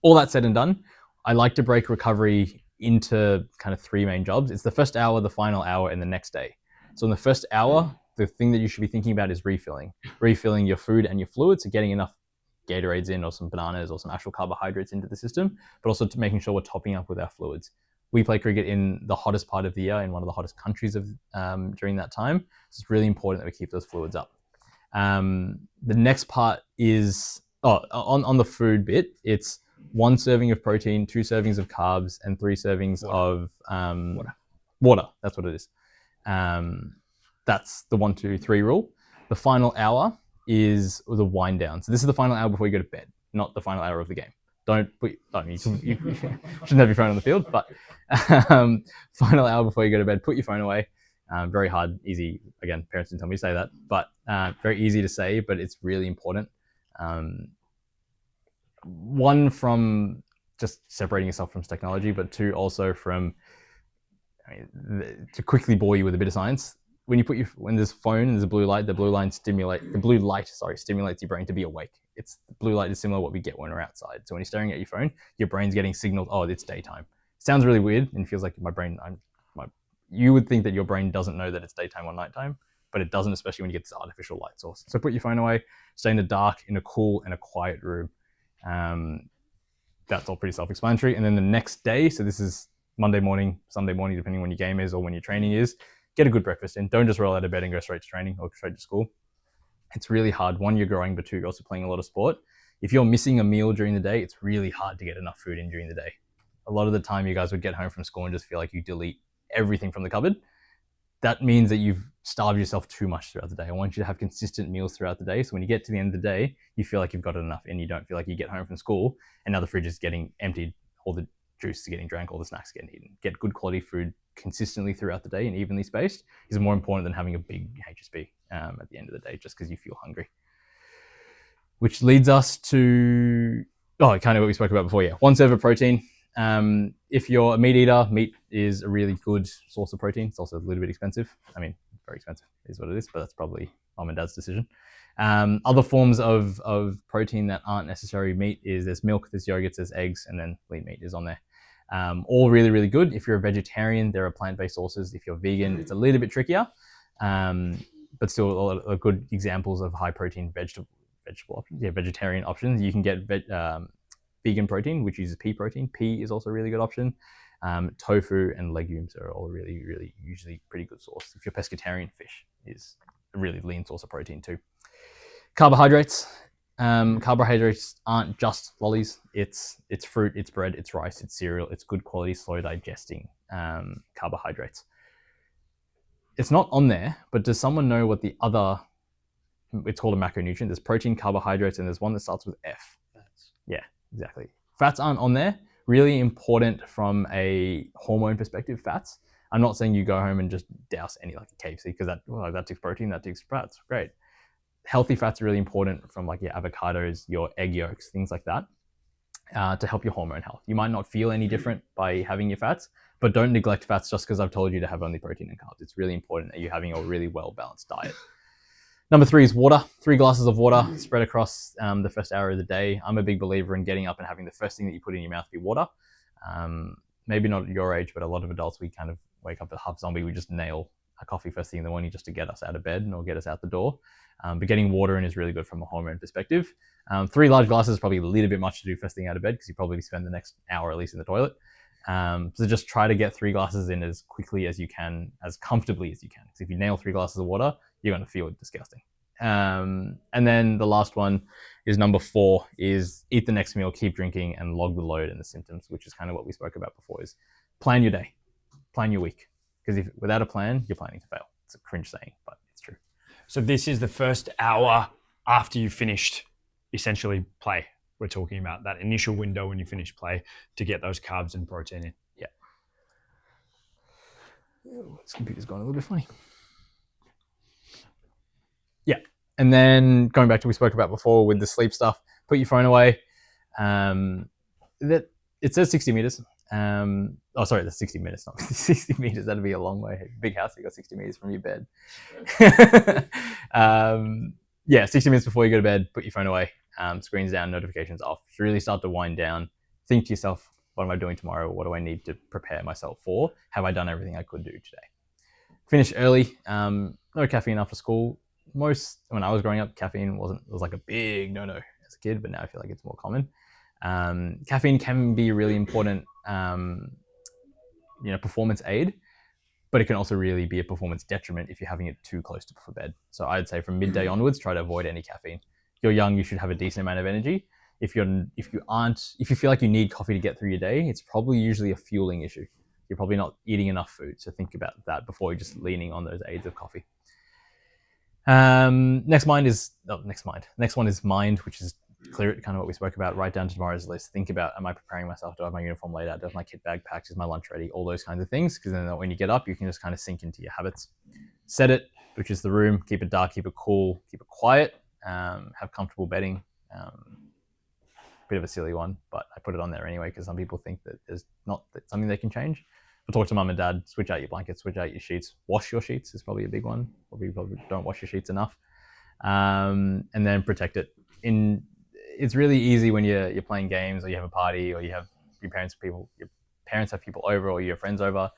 All that said and done, I like to break recovery into kind of three main jobs. It's the first hour, the final hour, and the next day. So in the first hour, the thing that you should be thinking about is refilling your food and your fluids, so getting enough Gatorades in or some bananas or some actual carbohydrates into the system, but also to making sure we're topping up with our fluids. We play cricket in the hottest part of the year in one of the hottest countries of during that time. So it's really important that we keep those fluids up. The next part is on the food bit. It's 1 serving of protein, 2 servings of carbs, and 3 servings of water. That's what it is. That's the 1, 2, 3 rule. The final hour is the wind down. So this is the final hour before you go to bed, not the final hour of the game. You shouldn't have your phone on the field, but final hour before you go to bed, put your phone away. Very hard, easy. Again, parents didn't tell me to say that, but very easy to say, but it's really important. One, from just separating yourself from technology, but 2, also from, to quickly bore you with a bit of science. When there's phone and there's a blue light, the blue light stimulates your brain to be awake. it's blue light is similar to what we get when we're outside. So when you're staring at your phone, your brain's getting signals, oh, it's daytime. Sounds really weird and feels like you would think that your brain doesn't know that it's daytime or nighttime, but it doesn't, especially when you get this artificial light source. So put your phone away, stay in the dark, in a cool and a quiet room. That's all pretty self-explanatory. And then the next day, so this is Monday morning, Sunday morning, depending when your game is or when your training is, get a good breakfast in. Don't just roll out of bed and go straight to training or straight to school. It's really hard. One, you're growing, but two, you're also playing a lot of sport. If you're missing a meal during the day, it's really hard to get enough food in during the day. A lot of the time, you guys would get home from school and just feel like you delete everything from the cupboard. That means that you've starved yourself too much throughout the day. I want you to have consistent meals throughout the day. So when you get to the end of the day, you feel like you've got enough and you don't feel like you get home from school and now the fridge is getting emptied, all the juice is getting drank, all the snacks getting eaten. Get good quality food consistently throughout the day and evenly spaced is more important than having a big HSP at the end of the day just because you feel hungry. Which leads us to, kind of what we spoke about before, 1 serve of protein. If you're a meat eater, meat is a really good source of protein. It's also a little bit expensive. I mean, very expensive is what it is, but that's probably mom and dad's decision. Other forms of protein that aren't necessarily meat is there's milk, there's yogurts, there's eggs, and then lean meat is on there. All really, really good. If you're a vegetarian, there are plant-based sources. If you're vegan, it's a little bit trickier, but still a lot of good examples of high protein vegetable options. Vegetarian options. You can get vegan protein, which uses pea protein. Pea is also a really good option. Tofu and legumes are all really, really usually pretty good source. If you're pescatarian, fish is a really lean source of protein too. Carbohydrates. Carbohydrates aren't just lollies. It's fruit, it's bread, it's rice, it's cereal, it's good quality, slow digesting carbohydrates. It's not on there, but does someone know what the other, it's called a macronutrient. There's protein, carbohydrates, and there's one that starts with F. Fats. Yeah, exactly. Fats aren't on there. Really important from a hormone perspective, fats. I'm not saying you go home and just douse any like a KFC because that takes protein, that takes fats. Great. Healthy fats are really important from like your avocados, your egg yolks, things like that, to help your hormone health. You might not feel any different by having your fats, but don't neglect fats just because I've told you to have only protein and carbs. It's really important that you're having a really well-balanced diet. Number 3 is water. 3 glasses of water spread across the first hour of the day. I'm a big believer in getting up and having the first thing that you put in your mouth be water. Maybe not at your age, but a lot of adults, we kind of wake up a half zombie. We just nail a coffee first thing in the morning just to get us out of bed or get us out the door. But getting water in is really good from a hormone perspective. 3 large glasses is probably a little bit much to do first thing out of bed because you probably spend the next hour at least in the toilet. So just try to get 3 glasses in as quickly as you can, as comfortably as you can. Because if you nail 3 glasses of water, you're going to feel disgusting. And then the last one is number 4 is eat the next meal, keep drinking, and log the load and the symptoms, which is kind of what we spoke about before, is plan your day, plan your week. Because if without a plan, you're planning to fail. It's a cringe saying, but it's true. So this is the first hour after you finished essentially play. We're talking about that initial window when you finish play to get those carbs and protein in. Yeah. This computer's going a little bit funny. Yeah. And then going back to what we spoke about before with the sleep stuff, put your phone away. That it says 60 meters. That's 60 minutes, not 60 meters. That'd be a long way. Big house, you got 60 meters from your bed. 60 minutes before you go to bed, put your phone away. Screens down, notifications off. Really start to wind down. Think to yourself, what am I doing tomorrow? What do I need to prepare myself for? Have I done everything I could do today? Finish early. No caffeine after school. When I was growing up, caffeine was like a big no-no as a kid, but now I feel like it's more common. Caffeine can be a really important performance aid, but it can also really be a performance detriment if you're having it too close to before bed. So I'd say from midday onwards, try to avoid any caffeine. If you're young, you should have a decent amount of energy. If you feel like you need coffee to get through your day, it's probably usually a fueling issue. You're probably not eating enough food. So think about that before you're just leaning on those aids of coffee. Next one is mind, which is clear it, kind of what we spoke about. Write down tomorrow's list. Think about, am I preparing myself? Do I have my uniform laid out? Do I have my kit bag packed? Is my lunch ready? All those kinds of things. Because then when you get up, you can just kind of sink into your habits. Set it, which is the room. Keep it dark, keep it cool, keep it quiet. Have comfortable bedding. Bit of a silly one, but I put it on there anyway because some people think that there's not something they can change. But talk to mum and dad, switch out your blankets, switch out your sheets. Wash your sheets is probably a big one. Probably don't wash your sheets enough. And then protect it. it's really easy when you're playing games or you have a party or you have your parents have people over or your friends over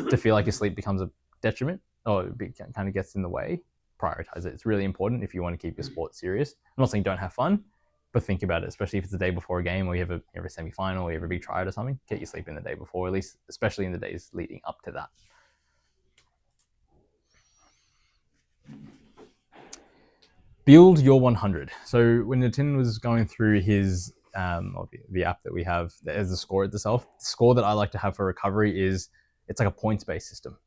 to feel like your sleep becomes a detriment or it kind of gets in the way. Prioritize it. It's really important if you want to keep your sport serious. I'm not saying don't have fun, but think about it, especially if it's the day before a game or you have a semi-final or you have a big tryout or something. Get your sleep in the day before, at least, especially in the days leading up to that. Build your 100. So when Nitin was going through his the app that we have as the score itself, the score that I like to have for recovery is it's like a points-based system.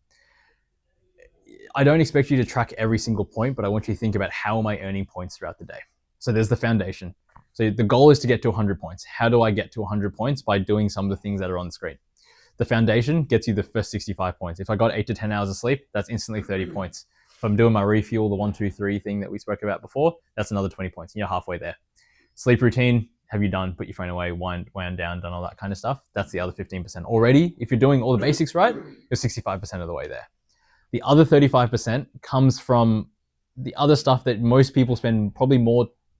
I don't expect you to track every single point, but I want you to think about how am I earning points throughout the day. So there's the foundation. So the goal is to get to 100 points. How do I get to 100 points? By doing some of the things that are on the screen. The foundation gets you the first 65 points. If I got 8 to 10 hours of sleep, that's instantly 30 points. If I'm doing my refuel, the 1, 2, 3 thing that we spoke about before, that's another 20 points. And you're halfway there. Sleep routine, have you done? Put your phone away, wound down, done all that kind of stuff. That's the other 15%. Already, if you're doing all the basics right, you're 65% of the way there. The other 35% comes from the other stuff that most people spend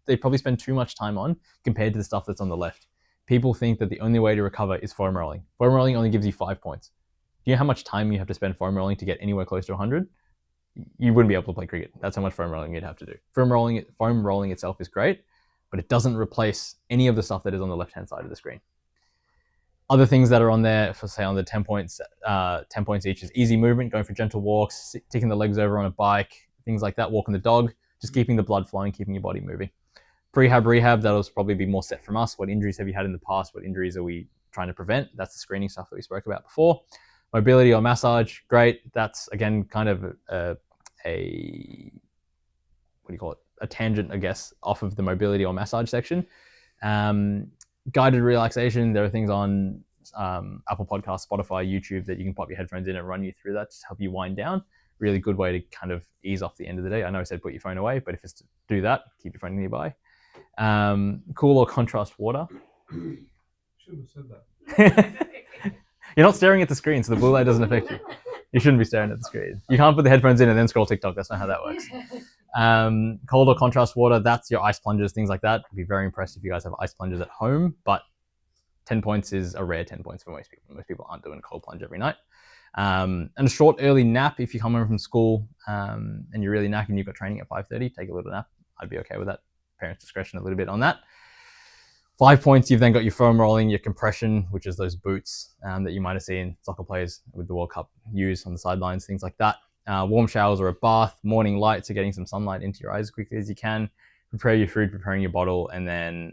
they probably spend too much time on compared to the stuff that's on the left. People think that the only way to recover is foam rolling. Foam rolling only gives you 5 points. Do you know how much time you have to spend foam rolling to get anywhere close to 100? You wouldn't be able to play cricket. That's how much foam rolling you'd have to do. Foam rolling itself is great, but it doesn't replace any of the stuff that is on the left-hand side of the screen. Other things that are on there, for say on the 10 points each is easy movement, going for gentle walks, taking the legs over on a bike, things like that, walking the dog, just keeping the blood flowing, keeping your body moving. Prehab, rehab, that'll probably be more set from us. What injuries have you had in the past? What injuries are we trying to prevent? That's the screening stuff that we spoke about before. Mobility or massage, great. That's, again, kind of a tangent, I guess, off of the mobility or massage section. Guided relaxation, there are things on Apple Podcasts, Spotify, YouTube that you can pop your headphones in and run you through that to help you wind down. Really good way to kind of ease off the end of the day. I know I said put your phone away, but if it's to do that, keep your phone nearby. Cool or contrast water. Shouldn't have said that. You're not staring at the screen, so the blue light doesn't affect you. You shouldn't be staring at the screen. You can't put the headphones in and then scroll TikTok. That's not how that works. Cold or contrast water, that's your ice plungers, things like that. I'd be very impressed if you guys have ice plungers at home, but 10 points is a rare 10 points for most people. Most people aren't doing a cold plunge every night. And a short early nap if you come home from school and you're really knackered and you've got training at 5:30, take a little nap. I'd be okay with that. Parents' discretion a little bit on that. 5 points, you've then got your foam rolling, your compression, which is those boots that you might have seen soccer players with the World Cup use on the sidelines, things like that. Warm showers or a bath, morning light, so getting some sunlight into your eyes as quickly as you can. Prepare your food, preparing your bottle, and then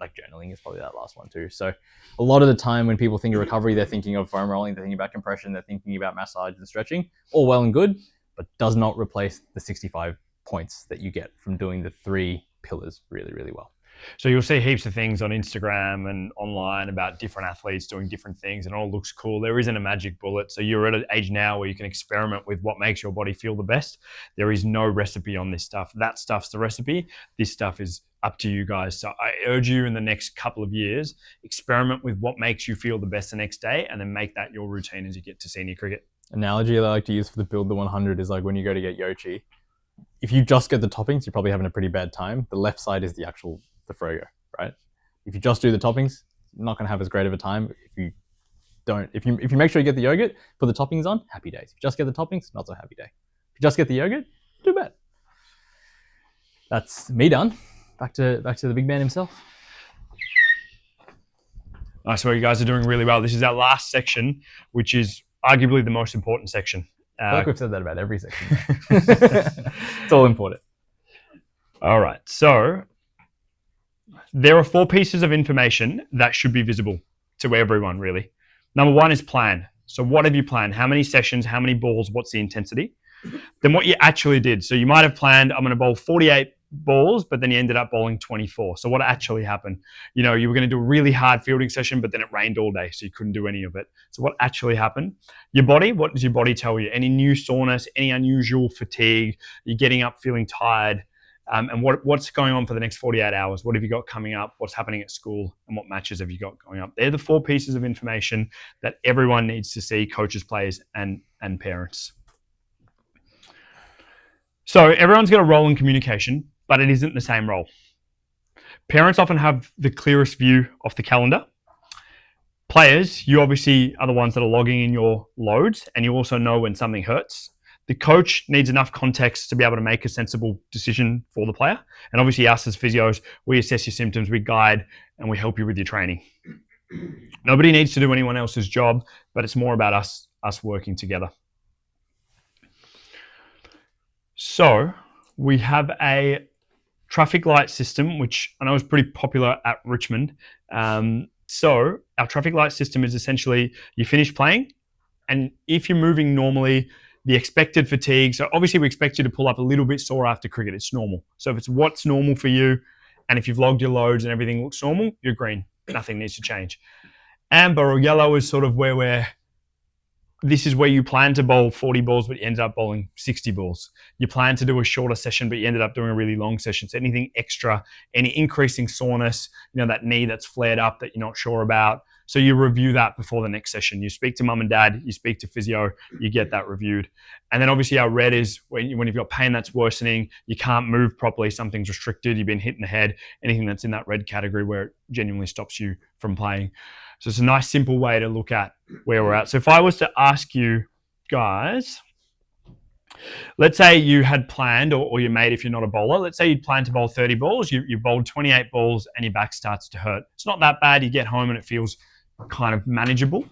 like journaling is probably that last one too. So a lot of the time when people think of recovery, they're thinking of foam rolling, they're thinking about compression, they're thinking about massage and stretching, all well and good, but does not replace the 65 points that you get from doing the 3 pillars really, really well. So you'll see heaps of things on Instagram and online about different athletes doing different things and it all looks cool. There isn't a magic bullet. So you're at an age now where you can experiment with what makes your body feel the best. There is no recipe on this stuff. That stuff's the recipe. This stuff is up to you guys. So I urge you in the next couple of years, experiment with what makes you feel the best the next day and then make that your routine as you get to senior cricket. Analogy that I like to use for the Build the 100 is like when you go to get Yochi. If you just get the toppings, you're probably having a pretty bad time. The left side is the Froyo, right? If you just do the toppings, you're not going to have as great of a time. If you make sure you get the yogurt, put the toppings on, happy days. If you just get the toppings, not so happy day. If you just get the yogurt, do bad. That's me done. Back to the big man himself. Nice work, you guys are doing really well. This is our last section, which is arguably the most important section. I feel like we've said that about every section. It's all important. All right, so there are 4 pieces of information that should be visible to everyone, really. Number 1 is plan. So what have you planned? How many sessions, how many balls, what's the intensity? Then what you actually did. So you might have planned, I'm going to bowl 48 balls, but then you ended up bowling 24. So what actually happened? You know, you were going to do a really hard fielding session, but then it rained all day, so you couldn't do any of it. So what actually happened? Your body, what does your body tell you? Any new soreness, any unusual fatigue? You're getting up feeling tired? And what's going on for the next 48 hours? What have you got coming up? What's happening at school? And what matches have you got going up? They're the 4 pieces of information that everyone needs to see, coaches, players, and parents. So everyone's got a role in communication, but it isn't the same role. Parents often have the clearest view of the calendar. Players, you obviously are the ones that are logging in your loads, and you also know when something hurts. The coach needs enough context to be able to make a sensible decision for the player. And obviously us as physios, we assess your symptoms, we guide, and we help you with your training. Nobody needs to do anyone else's job, but it's more about us working together. So we have a traffic light system, which I know is pretty popular at Richmond. So our traffic light system is essentially you finish playing, and if you're moving normally, the expected fatigue. So obviously we expect you to pull up a little bit sore after cricket. It's normal. So if it's what's normal for you, and if you've logged your loads and everything looks normal, you're green. Nothing needs to change. Amber or yellow is sort of this is where you plan to bowl 40 balls, but you ended up bowling 60 balls. You plan to do a shorter session, but you ended up doing a really long session. So anything extra, any increasing soreness, that knee that's flared up that you're not sure about. So you review that before the next session. You speak to mum and dad, you speak to physio, you get that reviewed. And then obviously our red is when you've got pain that's worsening, you can't move properly, something's restricted, you've been hit in the head, anything that's in that red category where it genuinely stops you from playing. So it's a nice simple way to look at where we're at. So if I was to ask you guys, let's say you had planned, or your mate if you're not a bowler, let's say you'd planned to bowl 30 balls, you bowled 28 balls and your back starts to hurt. It's not that bad, you get home and it feels kind of manageable,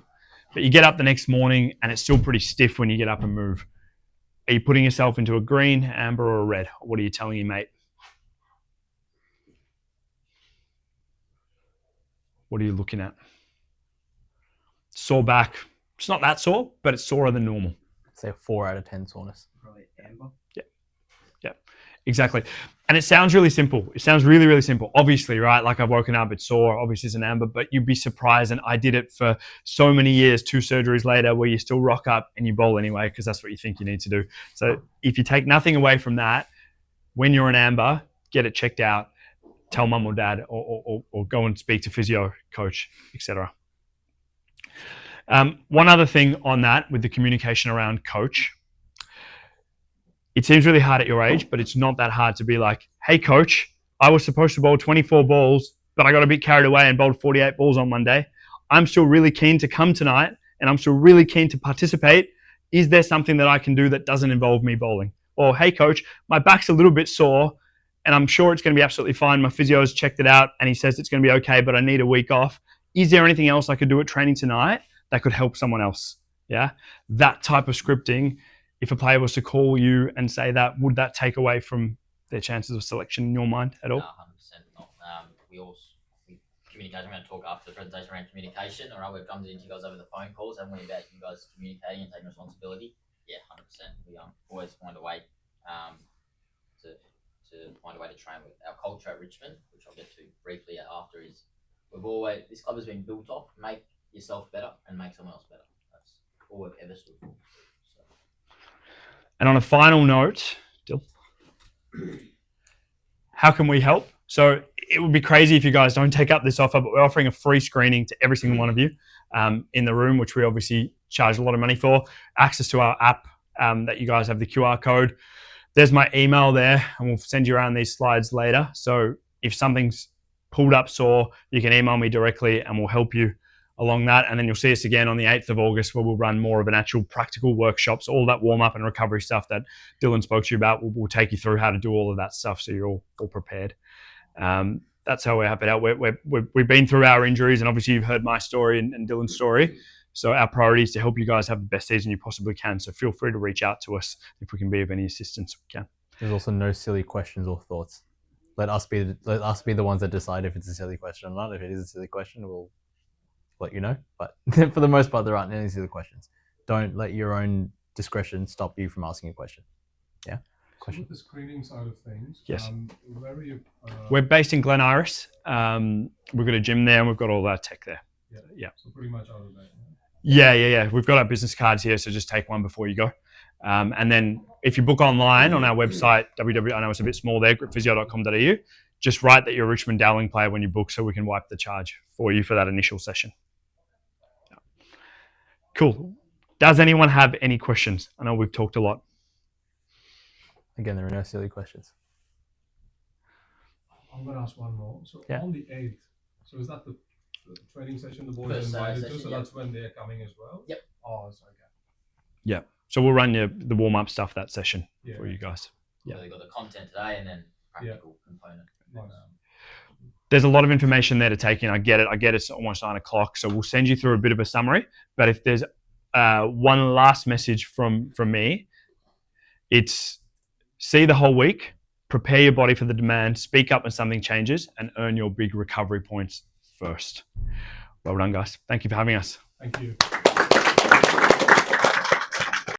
but you get up the next morning and it's still pretty stiff when you get up and move. Are you putting yourself into a green, amber, or a red? What are you telling your mate? What are you looking at? Sore back. It's not that sore, but it's sorer than normal. Say 4 out of 10 soreness. Probably amber. Yeah, exactly. And it sounds really simple. It sounds really, really simple. Obviously, right? Like I've woken up, it's sore. Obviously, it's an amber, but you'd be surprised. And I did it for so many years, 2 surgeries later, where you still rock up and you bowl anyway because that's what you think you need to do. So if you take nothing away from that, when you're an amber, get it checked out. Tell mum or dad, or go and speak to physio, coach, etc. One other thing on that with the communication around coach, it seems really hard at your age, but it's not that hard to be like, hey coach, I was supposed to bowl 24 balls, but I got a bit carried away and bowled 48 balls on Monday. I'm still really keen to come tonight and I'm still really keen to participate. Is there something that I can do that doesn't involve me bowling? Or, hey coach, my back's a little bit sore and I'm sure it's going to be absolutely fine. My physio's checked it out and he says it's going to be okay, but I need a week off. Is there anything else I could do at training tonight that could help someone else? Yeah, that type of scripting. If a player was to call you and say that, would that take away from their chances of selection in your mind at all? 100% not. We communicate. I'm going to talk after the presentation around communication. All right, we've come into you guys over the phone calls, haven't we, about you guys communicating and taking responsibility? Yeah, 100%. We always find a way to find a way to train with our culture at Richmond, which I'll get to briefly after. Is this club has been built off make yourself better and make someone else better. That's all we've ever stood for. So. And on a final note, Dill, how can we help? So it would be crazy if you guys don't take up this offer, but we're offering a free screening to every single one of you in the room, which we obviously charge a lot of money for. Access to our app that you guys have the QR code. There's my email there, and we'll send you around these slides later. So if something's pulled up sore, you can email me directly and we'll help you along that. And then you'll see us again on the 8th of August where we'll run more of an actual practical workshops, all that warm up and recovery stuff that Dylan spoke to you about. We'll take you through how to do all of that stuff so you're all prepared. That's how we're happy out. We've been through our injuries and obviously you've heard my story and Dylan's story. So our priority is to help you guys have the best season you possibly can. So feel free to reach out to us if we can be of any assistance we can. There's also no silly questions or thoughts. Let us be the ones that decide if it's a silly question or not. If it is a silly question, we'll let you know. But for the most part, there aren't any silly questions. Don't let your own discretion stop you from asking a question. Yeah? So with the screening side of things, yes. Where are you? We're based in Glen Iris. We've got a gym there and we've got all our tech there. Yeah. So pretty much out of that. Yeah. We've got our business cards here, so just take one before you go. And then if you book online on our website, I know it's a bit small there, gripphysio.com.au, just write that you're a Richmond Dowling player when you book so we can wipe the charge for you for that initial session. Cool. Does anyone have any questions? I know we've talked a lot. Again, there are no silly questions. I'm going to ask one more. So Yeah. on the 8th, so is that the training session the boys are First, invited to? session, So yeah. that's when they're coming as well? Yep. Oh, it's okay. So we'll run the warm-up stuff that session Yeah. for you guys. Yeah. So they've got the content today and then practical component. Nice. There's a lot of information there to take in. I get it. It's almost 9 o'clock. So we'll send you through a bit of a summary. But if there's one last message from me, it's see the whole week, prepare your body for the demand, speak up when something changes, and earn your big recovery points first. Well done, guys. Thank you for having us. Thank you.